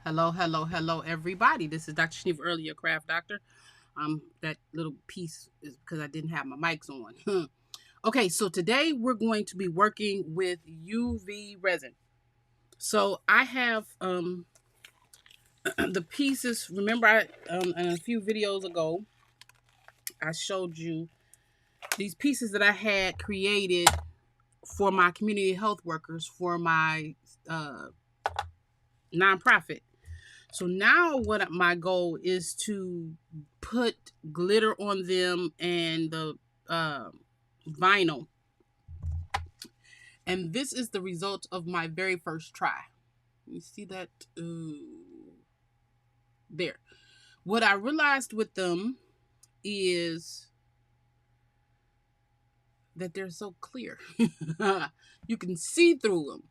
Hello, hello, hello, everybody. This is Dr. Shneve, earlier craft doctor. That little piece is because I didn't have my mics on. Okay, so today we're going to be working with UV resin. So I have the pieces. Remember, in a few videos ago, I showed you these pieces that I had created for my community health workers for my uh, nonprofit. So now what my goal is to put glitter on them and the uh, vinyl. And this is the result of my very first try. You see that? Ooh. There. What I realized with them is that they're so clear. You can see through them.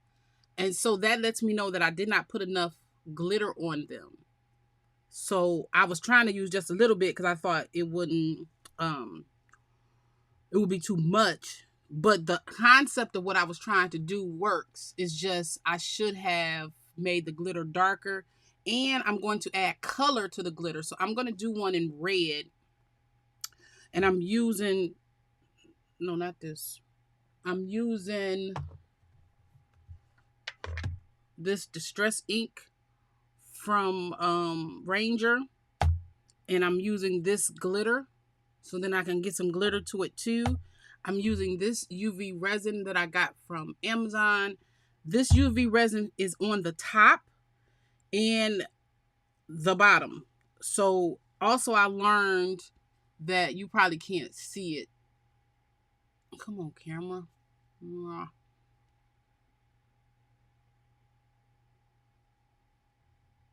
And so that lets me know that I did not put enough glitter on them. So I was trying to use just a little bit because I thought um it would be too much. But the concept of what I was trying to do works. It's just I should have made the glitter darker, and I'm going to add color to the glitter. So I'm going to do one in red, and I'm using, no, not this. I'm using this Distress ink from Ranger, and I'm using this glitter so then I can get some glitter to it too. I'm using this UV resin that I got from Amazon. This UV resin is on the top and the bottom. So also I learned that you probably can't see it. Come on, camera.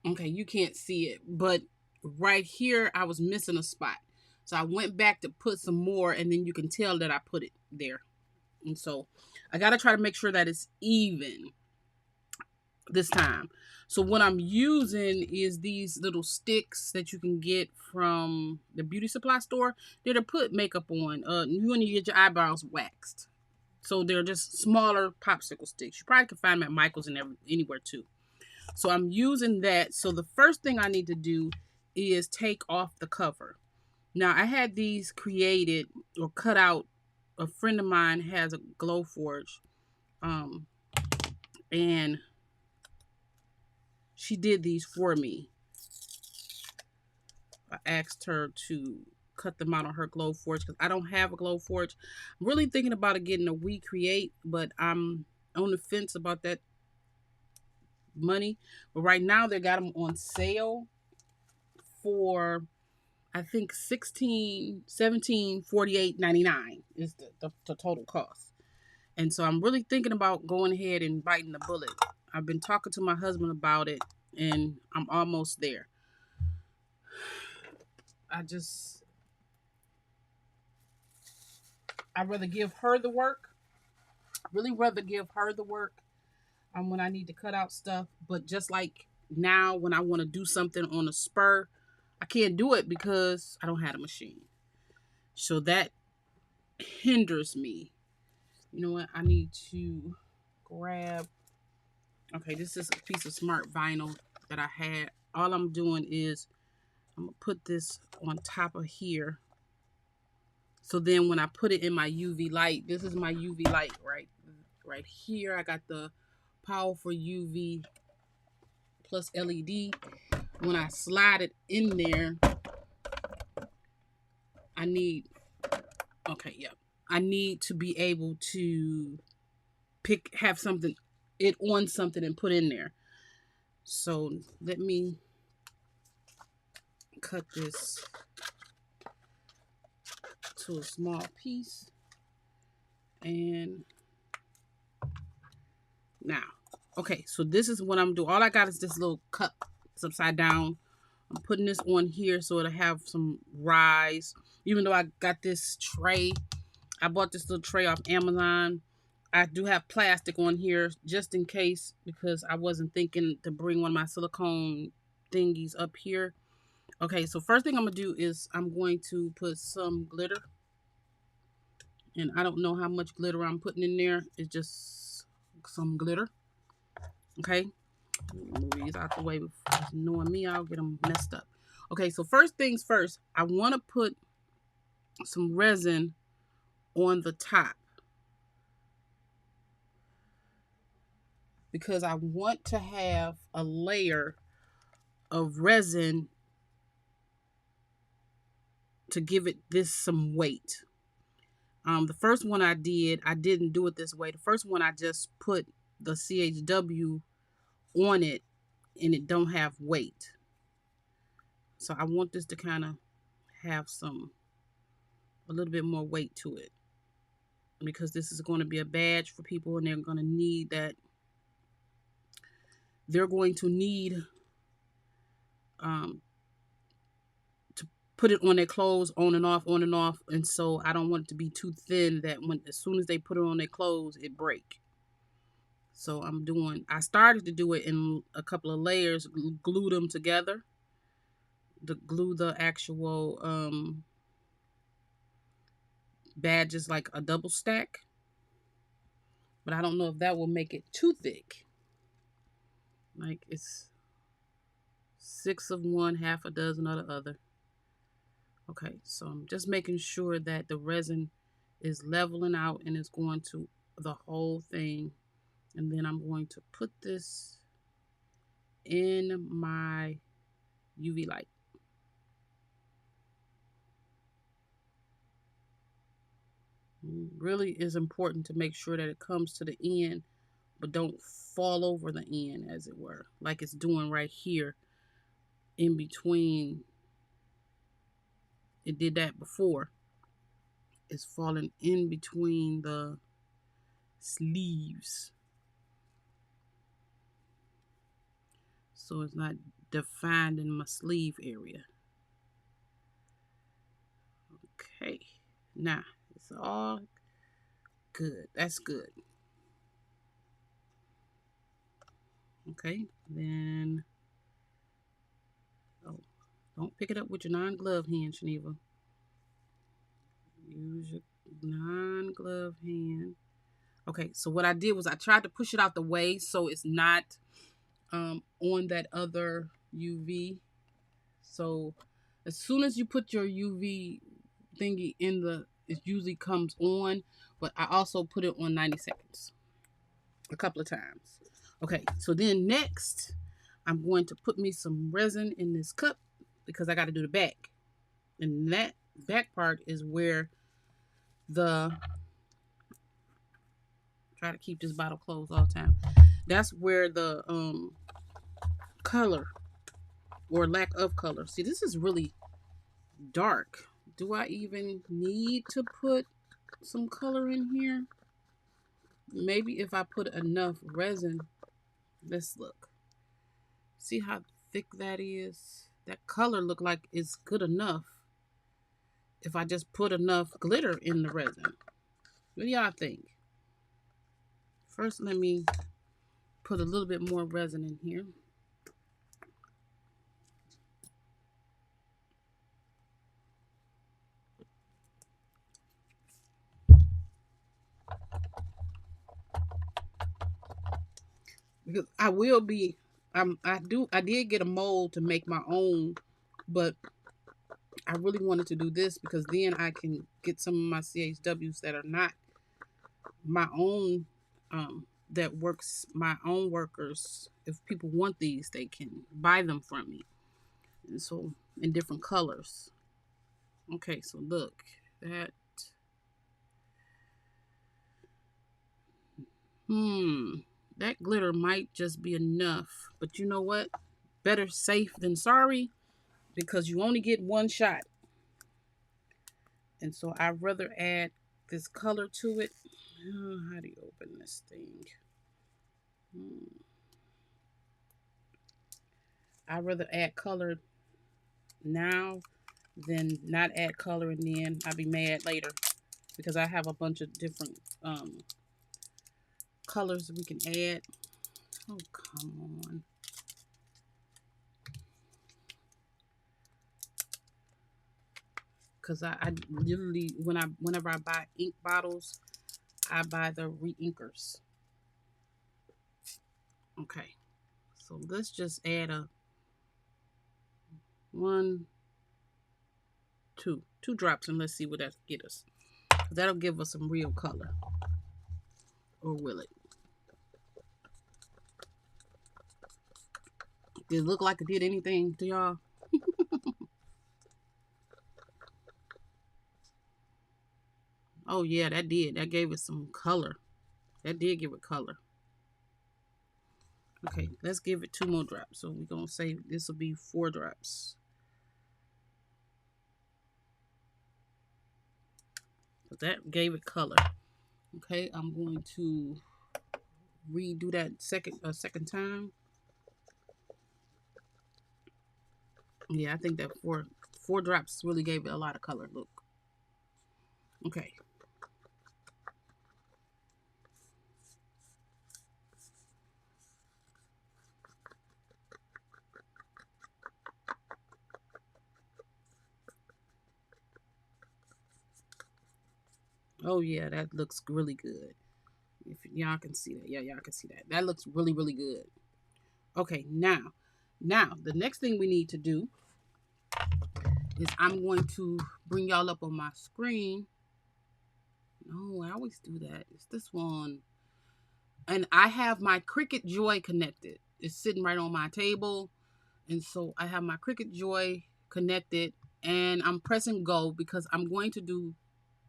Okay, you can't see it, but right here I was missing a spot. So I went back to put some more, and then you can tell that I put it there. And so I got to try to make sure that it's even this time. So what I'm using is these little sticks that you can get from the beauty supply store. They're to put makeup on. You want to get your eyebrows waxed. So they're just smaller popsicle sticks. You probably can find them at Michael's and anywhere too. So I'm using that. So the first thing I need to do is take off the cover. Now I had these created or cut out. A friend of mine has a glow forge, and she did these for me. I asked her to cut them out on her glow forge because I don't have a glow forge. I'm really thinking about getting a We Create, but I'm on the fence about that money. But right now they got them on sale for, I think, 16, 17, 48.99 is the total cost. And so I'm really thinking about going ahead and biting the bullet. I've been talking to my husband about it, and I'm almost there. I'd rather give her the work. Really rather give her the work when I need to cut out stuff. But just like now, when I want to do something on a spur, I can't do it because I don't have a machine. So that hinders me. You know what? I need to grab. Okay, this is a piece of smart vinyl that I had. All I'm doing is I'm gonna put this on top of here. So then when I put it in my UV light, this is my UV light right here. I got the powerful UV plus LED. When I slide it in there, I need, okay, yeah. I need to be able to have something, it on something and put in there. So let me cut this to a small piece. And now, okay, so this is what I'm doing. All I got is this little cup. It's upside down. I'm putting this on here so it'll have some rise. Even though I got this tray, I bought this little tray off Amazon. I do have plastic on here just in case, because I wasn't thinking to bring one of my silicone thingies up here. Okay, so first thing I'm going to do is I'm going to put some glitter. And I don't know how much glitter I'm putting in there. It's just some glitter. Okay. Move these out the way. Knowing me, I'll get them messed up. Okay, so first things first, I want to put some resin on the top because I want to have a layer of resin to give it this some weight. The first one I didn't do it this way. The first one I just put the CHW on it and it don't have weight. So I want this to kind of have a little bit more weight to it because this is going to be a badge for people and they're going to need that. They're going to need to put it on their clothes on and off. And so I don't want it to be too thin that as soon as they put it on their clothes, it break. So I started to do it in a couple of layers, glue them together, glue the actual badges like a double stack. But I don't know if that will make it too thick. Like it's 6 of one, half a dozen of the other. Okay, so I'm just making sure that the resin is leveling out and it's going to the whole thing. And then I'm going to put this in my UV light. It really is important to make sure that it comes to the end, but don't fall over the end, as it were, like it's doing right here in between. It did that before. It's falling in between the sleeves. So it's not defined in my sleeve area. Okay, now it's all good. That's good. Okay, then, oh, don't pick it up with your non-glove hand, Shaniva. Use your non-glove hand. Okay, so what I did was I tried to push it out the way so it's not on that other UV. So as soon as you put your UV thingy it usually comes on, but I also put it on 90 seconds a couple of times. Okay, so then next I'm going to put me some resin in this cup because I got to do the back. And that back part is where try to keep this bottle closed all the time. That's where the color or lack of color. See, this is really dark. Do I even need to put some color in here? Maybe if I put enough resin. Let's look. See how thick that is? That color look like it's good enough if I just put enough glitter in the resin. What do y'all think? First, let me put a little bit more resin in here. Because I will be, I did get a mold to make my own, but I really wanted to do this because then I can get some of my CHWs that are not my own, that works my own workers. If people want these, they can buy them from me. And so in different colors. Okay, so look, that glitter might just be enough, but you know what? Better safe than sorry, because you only get one shot. And so I'd rather add this color to it. How do you open this thing? I'd rather add color now than not add color and then I'll be mad later because I have a bunch of different colors we can add. Oh, come on. Because I literally, whenever I buy ink bottles, I buy the re-inkers. Okay, So let's just add a 1, 2 drops, and let's see what that get us. That'll give us some real color. Or will it? Did it look like it did anything to y'all? Oh yeah, that did. That gave it some color. That did give it color. Okay, let's give it 2 more drops. So we're going to say this will be 4 drops. So that gave it color. Okay, I'm going to redo that second time. Yeah, I think that four drops really gave it a lot of color. Look. Okay. Oh yeah, that looks really good. If y'all can see that. Yeah, y'all can see that. That looks really, really good. Okay, now the next thing we need to do is I'm going to bring y'all up on my screen. No, I always do that. It's this one. And I have my Cricut Joy connected. It's sitting right on my table. And so I have my Cricut Joy connected, and I'm pressing go because I'm going to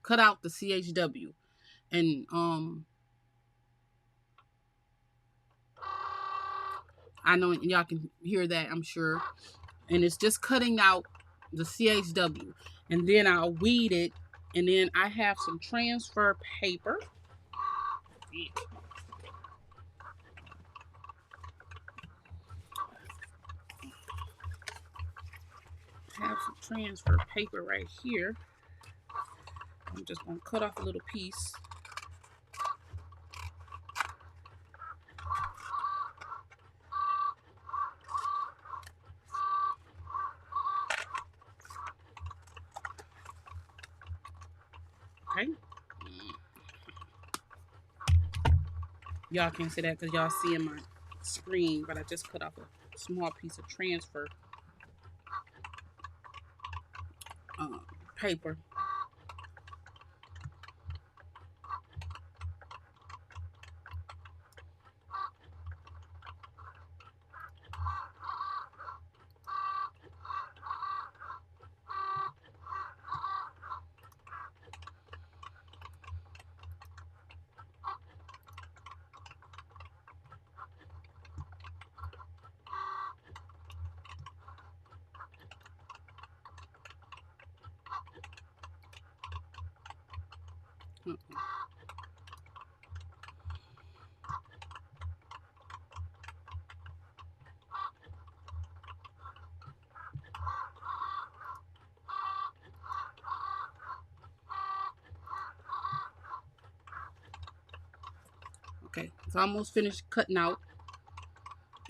cut out the CHW. And I know y'all can hear that, I'm sure. And it's just cutting out the CHW. And then I'll weed it. And then I have some transfer paper. I have some transfer paper right here. I'm just going to cut off a little piece. Okay. Y'all can't see that because y'all see in my screen, but I just cut off a small piece of transfer paper. Okay, so I almost finished cutting out.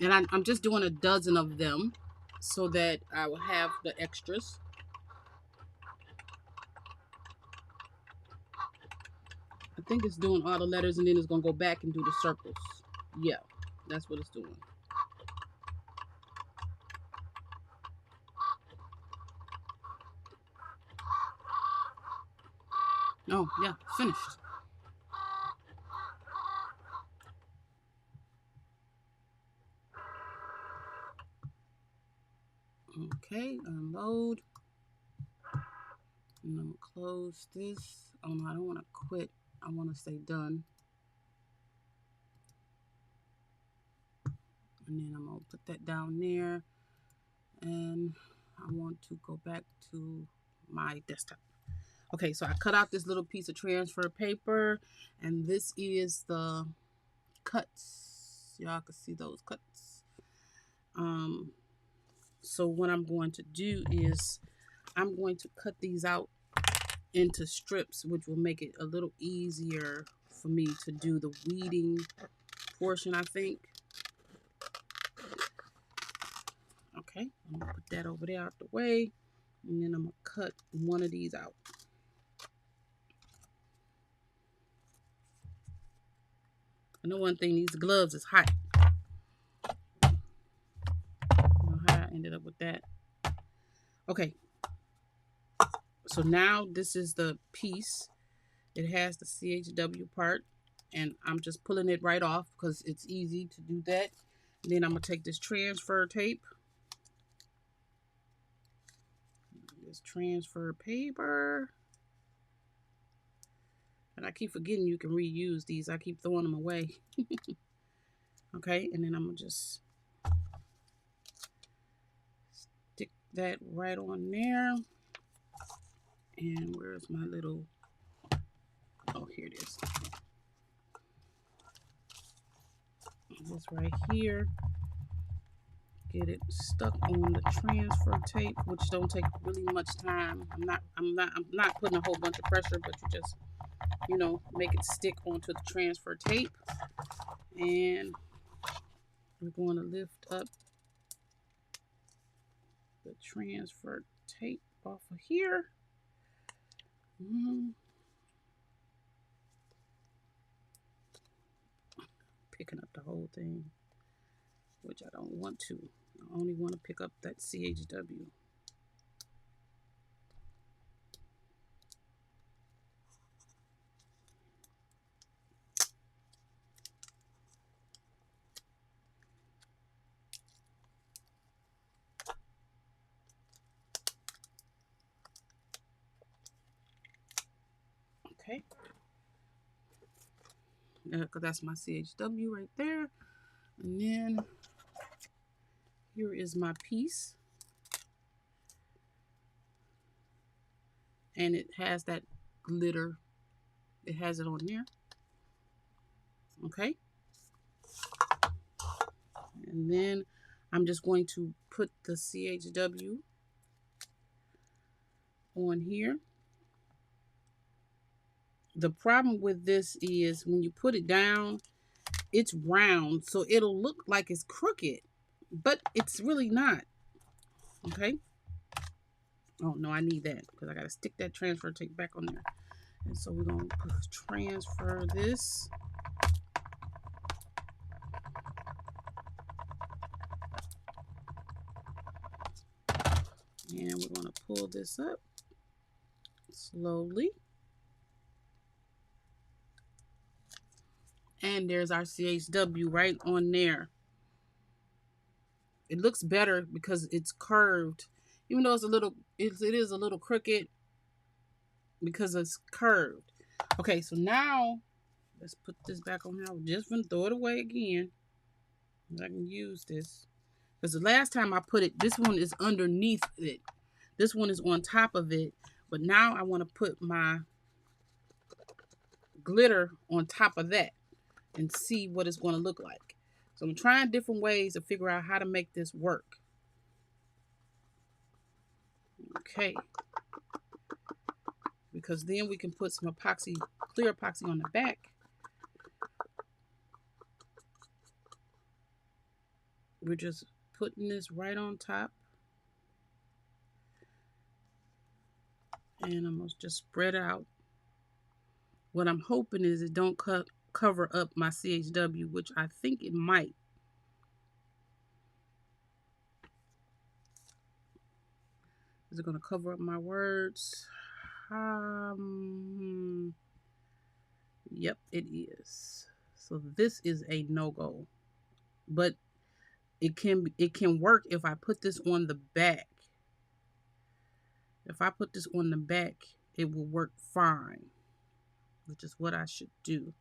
And I'm just doing a dozen of them so that I will have the extras. I think it's doing all the letters and then it's going to go back and do the circles. Yeah, that's what it's doing. Oh, yeah, finished. Okay, unload. And I'm going to close this. Oh no, I don't want to quit. I want to stay done. And then I'm going to put that down there. And I want to go back to my desktop. Okay, so I cut out this little piece of transfer paper. And this is the cuts. Y'all can see those cuts. So what I'm going to do is I'm going to cut these out into strips, which will make it a little easier for me to do the weeding portion, I think. Okay, I'm gonna put that over there out the way, and then I'm gonna cut one of these out. I know one thing, these gloves is hot. ended up with that. Okay. So now this is the piece. It has the CHW part, and I'm just pulling it right off because it's easy to do that. And then I'm going to take this transfer tape. This transfer paper. And I keep forgetting you can reuse these. I keep throwing them away. Okay, and then I'm going to just stick that right on there. And where's my little... Oh, here it is. This right here. Get it stuck on the transfer tape, which don't take really much time. I'm not putting a whole bunch of pressure, but you just, you know, make it stick onto the transfer tape. And we're going to lift up the transfer tape off of here. Picking up the whole thing, which I don't want to. I only want to pick up that CHW. Okay. Because that's my CHW right there. And then here is my piece. And it has that glitter. It has it on there. Okay. And then I'm just going to put the CHW on here. The problem with this is when you put it down, it's round, so it'll look like it's crooked, but it's really not. Okay. Oh no, I need that because I got to stick that transfer tape back on there. And so we're going to transfer this. And we're going to pull this up slowly. And there's our CHW right on there. It looks better because it's curved. Even though it's it is a little crooked because it's curved. Okay, so now let's put this back on here. I'm just gonna throw it away again. I can use this. Because the last time I put it, this one is underneath it. This one is on top of it. But now I want to put my glitter on top of that and see what it's going to look like. So I'm trying different ways to figure out how to make this work. Okay. Because then we can put some epoxy, clear epoxy on the back. We're just putting this right on top. And I'm going to just spread out. What I'm hoping is it don't cover up my CHW, which I think it might. Is it going to cover up my words? Yep, it is. So this is a no-go. But it can work if I put this on the back. If I put this on the back, it will work fine, which is what I should do.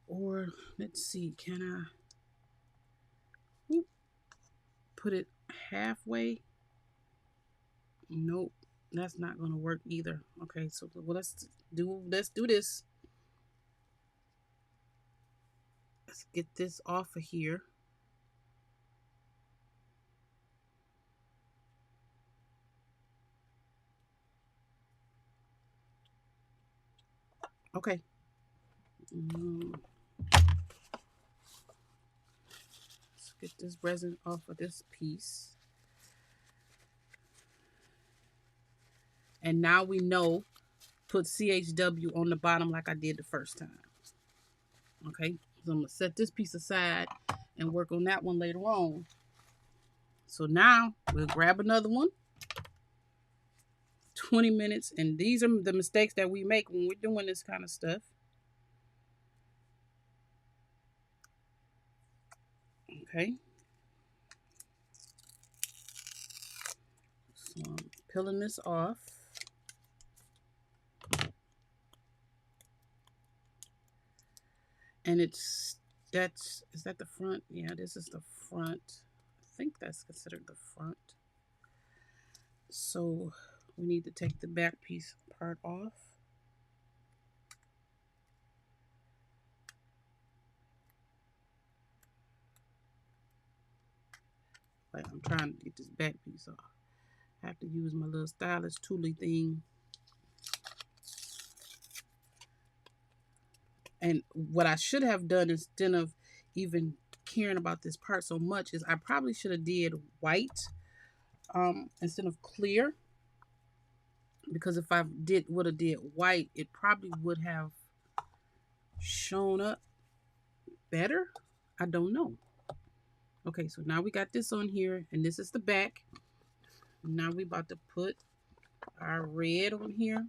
Or let's see, can I put it halfway? Nope, that's not gonna work either. Okay, so let's do this. Let's get this off of here. Okay. Let's get this resin off of this piece. And now we know, put CHW on the bottom like I did the first time. Okay, so I'm going to set this piece aside and work on that one later on. So now we'll grab another one. 20 minutes. And these are the mistakes that we make when we're doing this kind of stuff. Okay. So I'm peeling this off. And is that the front? Yeah, this is the front. I think that's considered the front. So we need to take the back piece part off. Like I'm trying to get this back piece off. I have to use my little stylus toolie thing. And what I should have done instead of even caring about this part so much is I probably should have did white instead of clear. Because if I would have did white, it probably would have shown up better. I don't know. Okay, so now we got this on here, and this is the back. Now we about to put our red on here.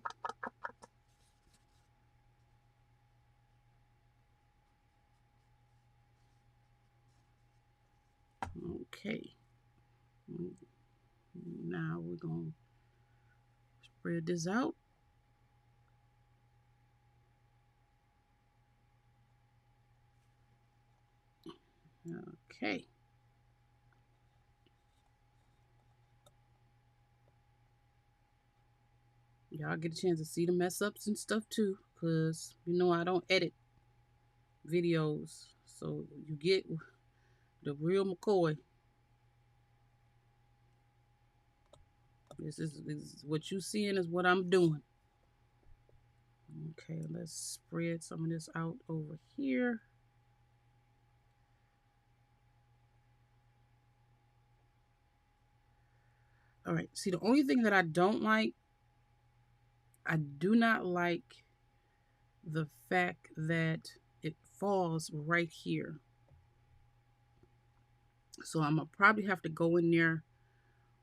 Okay. Now we're going to spread this out. Okay. Y'all get a chance to see the mess ups and stuff too, because you know I don't edit videos, so you get the real McCoy. This is what you seeing is what I'm doing. Okay, let's spread some of this out over here. All right, see, the only thing that I don't like, I do not like the fact that it falls right here. So I'm gonna probably have to go in there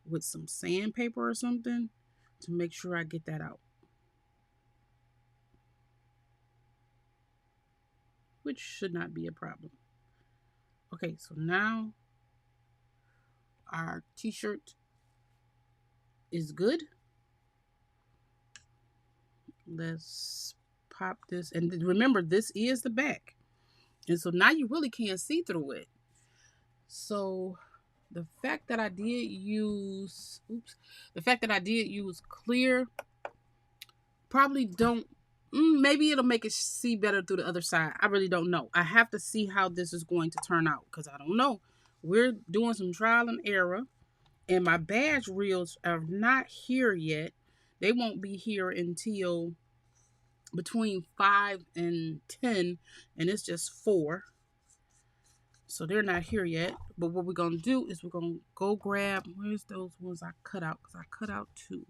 with some sandpaper or something to make sure I get that out. Which should not be a problem. Okay, so now our t-shirt is good. Let's pop this. And remember, this is the back. And so now you really can't see through it. So the fact that I did use, clear, probably don't, maybe it'll make it see better through the other side. I really don't know. I have to see how this is going to turn out because I don't know. We're doing some trial and error, and my badge reels are not here yet. They won't be here until between 5 and 10, and it's just 4. So they're not here yet. But what we're going to do is we're going to go grab, where's those ones I cut out? Because I cut out 2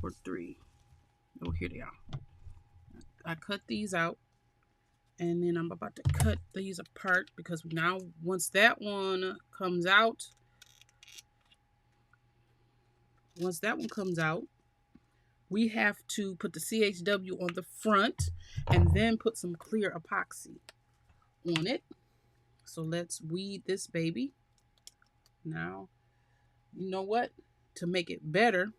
or 3. Oh, here they are. I cut these out. And then I'm about to cut these apart because now once that one comes out, we have to put the CHW on the front and then put some clear epoxy on it. So let's weed this baby. Now, you know what? To make it better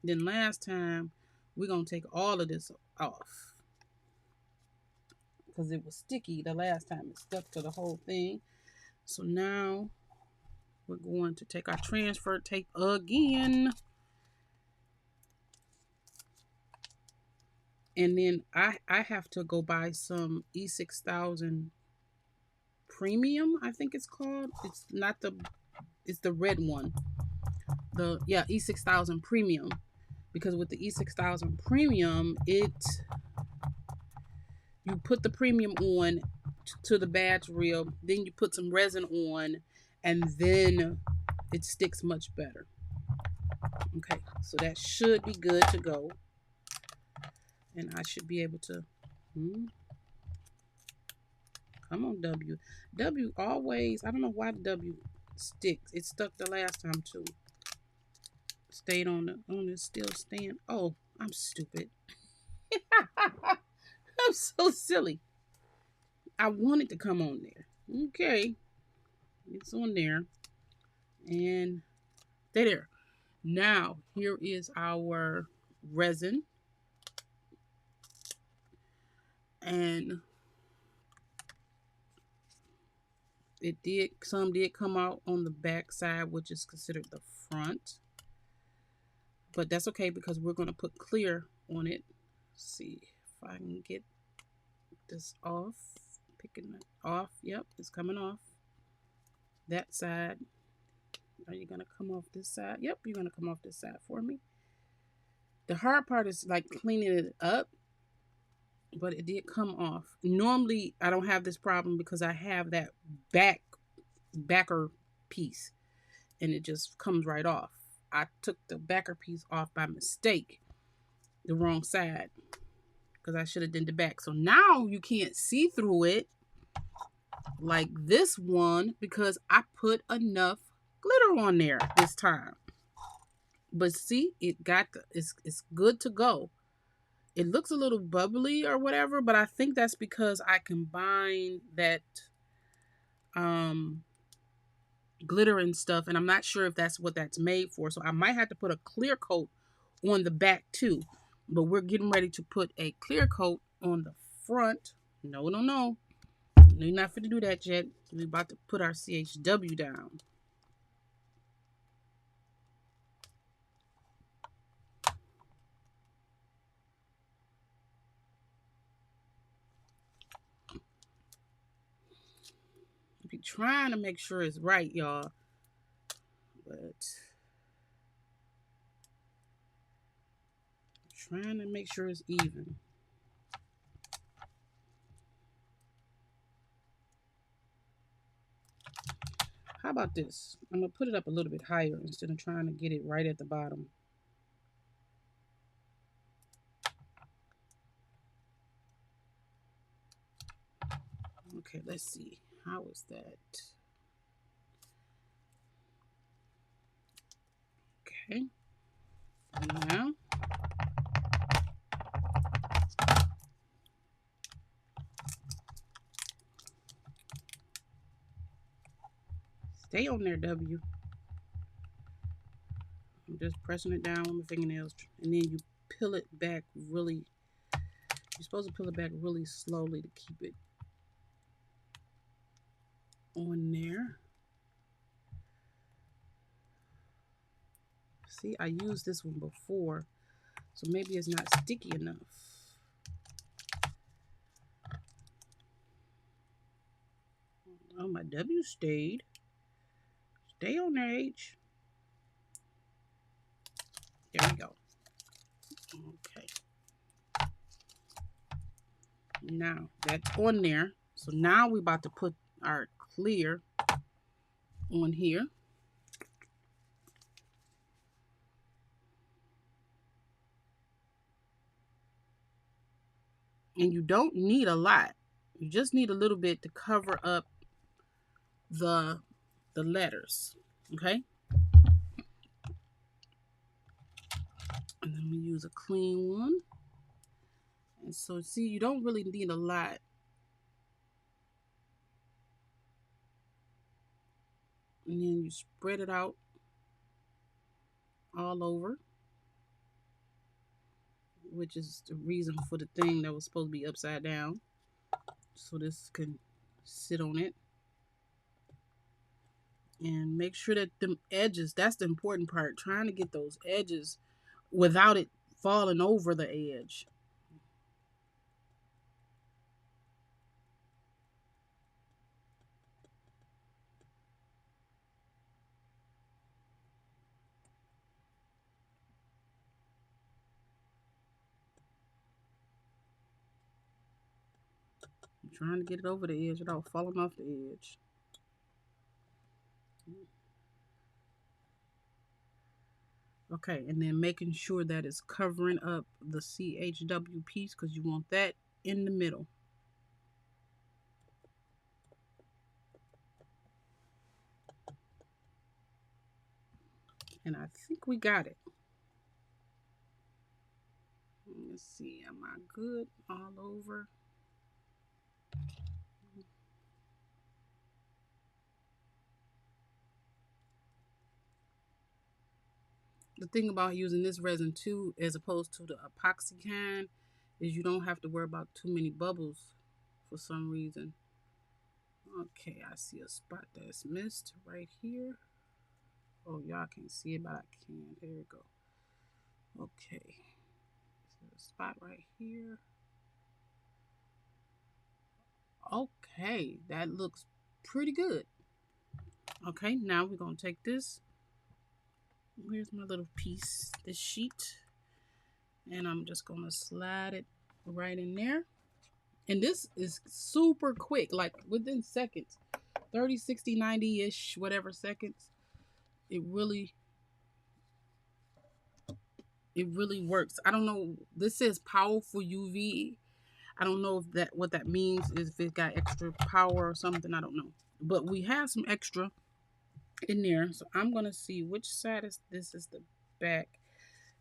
than last time, we're going to take all of this off. Because it was sticky the last time. It stuck to the whole thing. So now we're going to take our transfer tape again. And then I have to go buy some E6000 Premium, I think it's called. It's not it's the red one. E6000 Premium. Because with the E6000 Premium, you put the premium on to the badge reel, then you put some resin on, and then it sticks much better. Okay, so that should be good to go. And I should be able to, come on, W always, I don't know why W sticks. It stuck the last time too. Stayed on the still stand. Oh, I'm stupid. I'm so silly. I wanted to come on there. Okay. It's on there. And there. Now, here is our resin. And some did come out on the back side, which is considered the front. But that's okay because we're going to put clear on it. Let's see if I can get this off. Picking it off. Yep, it's coming off. That side. Are you going to come off this side? Yep, you're going to come off this side for me. The hard part is like cleaning it up, but it did come off. Normally, I don't have this problem because I have that backer piece, and it just comes right off. I took the backer piece off by mistake, the wrong side, because I should have done the back. So now you can't see through it like this one because I put enough glitter on there this time. But see, it got it's good to go. It looks a little bubbly or whatever, but I think that's because I combined that glitter and stuff, and I'm not sure if that's what that's made for. So I might have to put a clear coat on the back too. But we're getting ready to put a clear coat on the front. No. We're not fit to do that yet. We're about to put our CHW down. Be trying to make sure it's right, y'all. But trying to make sure it's even. How about this? I'm going to put it up a little bit higher instead of trying to get it right at the bottom. Okay, let's see. How is that? Okay. Now. Stay on there, W. I'm just pressing it down with my fingernails. And then you peel it back really. You're supposed to peel it back really slowly to keep it on there. See, I used this one before, so maybe it's not sticky enough. Oh, my W stayed. Stay on there, H. There we go. Okay. Now, that's on there. So now we're about to put our clear on here. And you don't need a lot. You just need a little bit to cover up the letters. Okay? And then we use a clean one. And so, see, you don't really need a lot. And then you spread it out all over, which is the reason for the thing that was supposed to be upside down. So this can sit on it. And make sure that them edges, that's the important part, trying to get those edges without it falling over the edge. I'm trying to get it over the edge without falling off the edge. Okay, and then making sure that it's covering up the CHW piece because you want that in the middle. And I think we got it. Let's see, am I good all over? The thing about using this resin too, as opposed to the epoxy kind, is you don't have to worry about too many bubbles for some reason. Okay, I see a spot that's missed right here. Oh, y'all can't see it, but I can. There we go. Okay. So a spot right here. Okay, that looks pretty good. Okay, now we're going to take this. Here's my little piece, this sheet. And I'm just going to slide it right in there. And this is super quick, like within seconds. 30, 60, 90-ish, whatever seconds. It really works. I don't know. This says powerful UV. I don't know if that what that means is if it got extra power or something. I don't know. But we have some extra in there. So I'm gonna see which side is this is the back.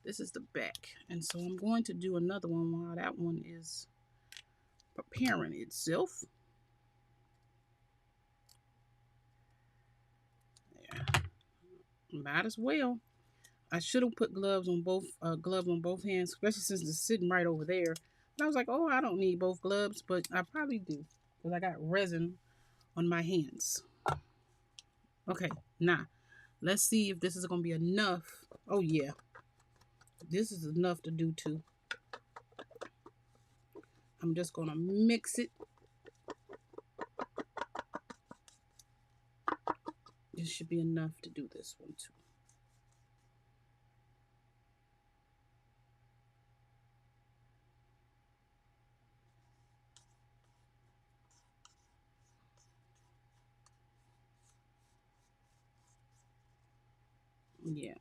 This is the back. And so I'm going to do another one while that one is preparing itself. Yeah. Might as well. I should have put gloves on both hands, especially since it's sitting right over there. And I was like, oh, I don't need both gloves, but I probably do because I got resin on my hands. Okay, now let's see if this is gonna be enough. Oh yeah, this is enough to do too. I'm just gonna mix it. This should be enough to do this one too. Yeah.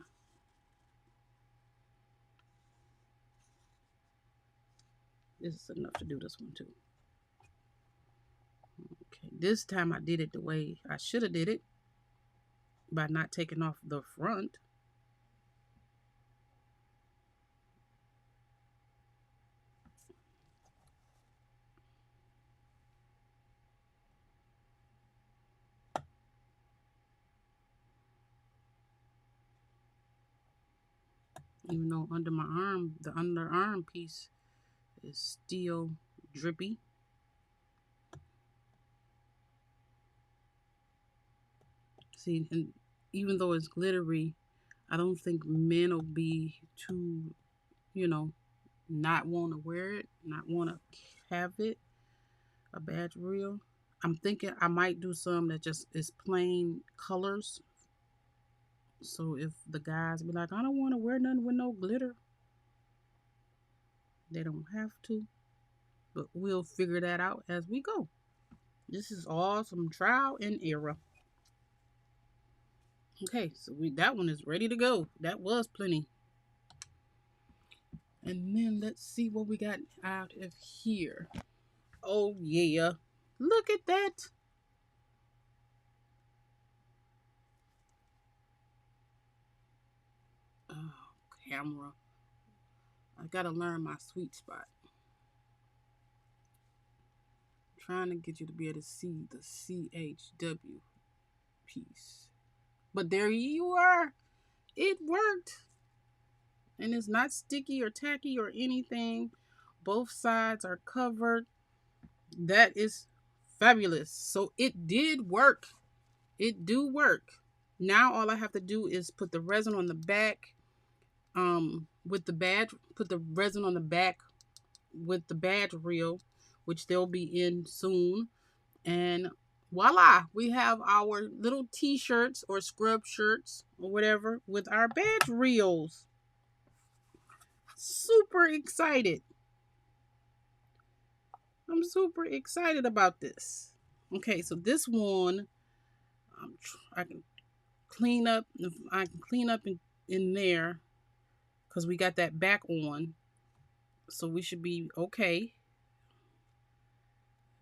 This is enough to do this one too. Okay, this time I did it the way I should have did it by not taking off the front. Even though under my arm, the underarm piece is still drippy. See, and even though it's glittery, I don't think men will be too, not want to wear it, not want to have it, a Bagde Reel. I'm thinking I might do some that just is plain colors. So if the guys be like, I don't want to wear nothing with no glitter, they don't have to. But we'll figure that out as we go. This is all some trial and error. Okay, so that one is ready to go. That was plenty. And then let's see what we got out of here. Oh yeah, look at that. Oh, camera. I gotta learn my sweet spot. I'm trying to get you to be able to see the CHW piece. But there you are. It worked. And it's not sticky or tacky or anything. Both sides are covered. That is fabulous. So it did work. It do work. Now all I have to do is put the resin on the back with the badge, put the resin on the back with the Bagde Reel, which they'll be in soon. And voila, we have our little t-shirts or scrub shirts or whatever with our Bagde Reels. Super excited. I'm super excited about this. Okay, so this one, I can clean up. I can clean up in there because we got that back on, so we should be okay.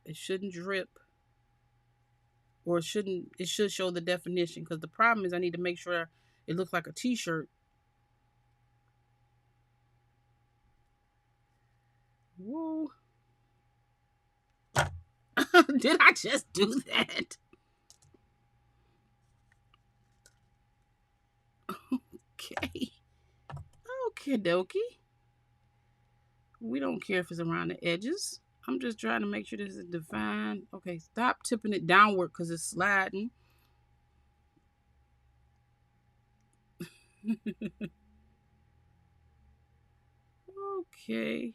It shouldn't drip, or it should show the definition. Because the problem is, I need to make sure It looks like a t-shirt. Whoa. Did I just do that? Okay. Okay, dokie. We don't care if it's around the edges. I'm just trying to make sure this is defined. Okay, stop tipping it downward because it's sliding. Okay.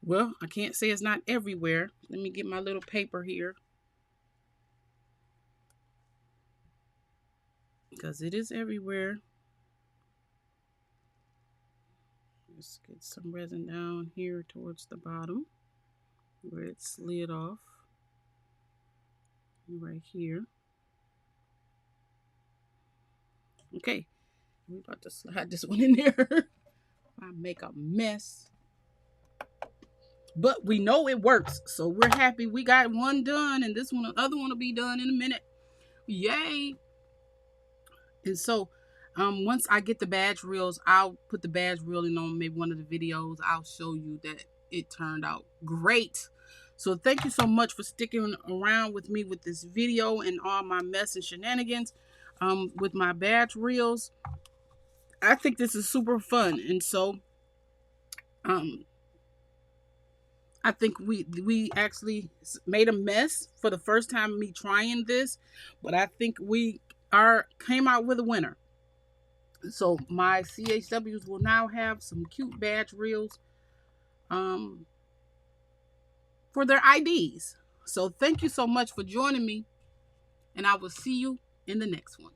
Well, I can't say it's not everywhere. Let me get my little paper here. Because it is everywhere. Let's get some resin down here towards the bottom where it slid off. Right here. Okay. We're about to slide this one in there. I make a mess. But we know it works. So we're happy we got one done. And this one, the other one will be done in a minute. Yay. And so once I get the badge reels, I'll put the badge reel in on maybe one of the videos. I'll show you that it turned out great. So thank you so much for sticking around with me with this video and all my mess and shenanigans with my badge reels. I think this is super fun. And so I think we actually made a mess for the first time me trying this, but I think we came out with a winner. So my CHWs will now have some cute badge reels for their IDs. So thank you so much for joining me, and I will see you in the next one.